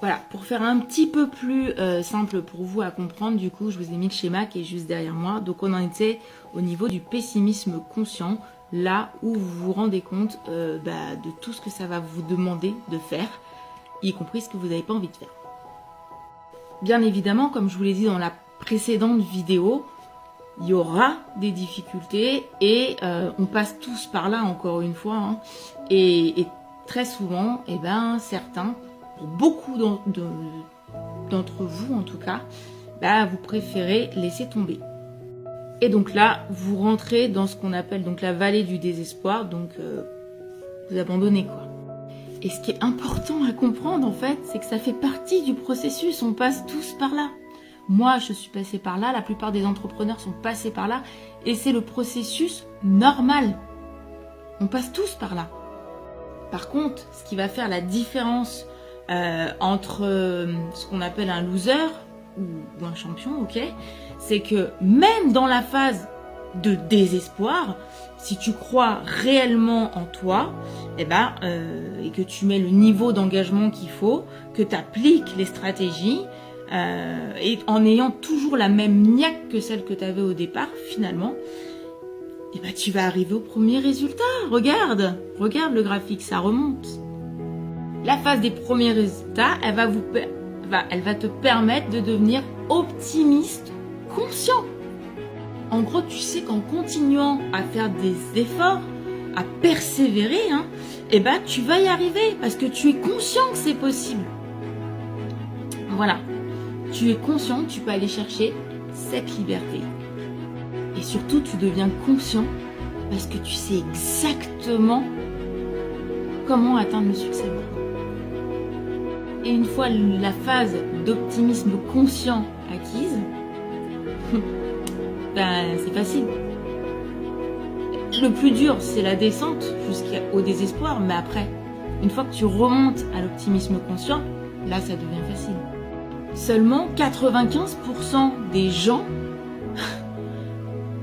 Voilà, pour faire un petit peu plus simple pour vous à comprendre, du coup, je vous ai mis le schéma qui est juste derrière moi. Donc, on en était au niveau du pessimisme conscient, là où vous vous rendez compte de tout ce que ça va vous demander de faire, y compris ce que vous n'avez pas envie de faire. Bien évidemment, comme je vous l'ai dit dans la précédente vidéo, il y aura des difficultés et on passe tous par là, encore une fois. Hein, et très souvent, certains, pour beaucoup d'entre vous en tout cas, vous préférez laisser tomber. Et donc là, vous rentrez dans ce qu'on appelle donc la vallée du désespoir, donc vous abandonnez quoi. Et ce qui est important à comprendre en fait, c'est que ça fait partie du processus, on passe tous par là. Moi, je suis passée par là, la plupart des entrepreneurs sont passés par là, et c'est le processus normal. On passe tous par là. Par contre, ce qui va faire la différence entre ce qu'on appelle un loser ou un champion, ok, c'est que même dans la phase de désespoir, si tu crois réellement en toi, et que tu mets le niveau d'engagement qu'il faut, que tu appliques les stratégies, et en ayant toujours la même niaque que celle que tu avais au départ, finalement, tu vas arriver au premier résultat. Regarde le graphique, ça remonte. La phase des premiers résultats, elle va te permettre de devenir optimiste conscient. En gros, tu sais qu'en continuant à faire des efforts, à persévérer, tu vas y arriver parce que tu es conscient que c'est possible. Voilà. Tu es conscient que tu peux aller chercher cette liberté. Et surtout, tu deviens conscient parce que tu sais exactement comment atteindre le succès. Et une fois la phase d'optimisme conscient acquise, c'est facile. Le plus dur, c'est la descente jusqu'au désespoir, mais après, une fois que tu remontes à l'optimisme conscient, là, ça devient facile. Seulement 95% des gens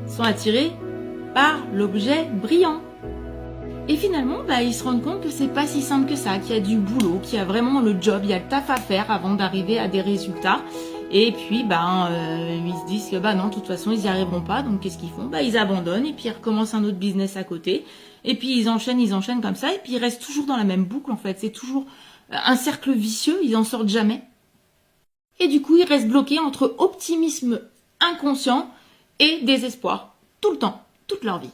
sont attirés par l'objet brillant. Et finalement, ils se rendent compte que c'est pas si simple que ça, qu'il y a du boulot, qu'il y a vraiment le job, il y a le taf à faire avant d'arriver à des résultats. Et puis, ils se disent que non, de toute façon, ils n'y arriveront pas. Donc, qu'est-ce qu'ils font? Ils abandonnent et puis ils recommencent un autre business à côté. Et puis, ils enchaînent comme ça. Et puis, ils restent toujours dans la même boucle, en fait. C'est toujours un cercle vicieux, ils en sortent jamais. Et du coup, ils restent bloqués entre optimisme inconscient et désespoir. Tout le temps, toute leur vie.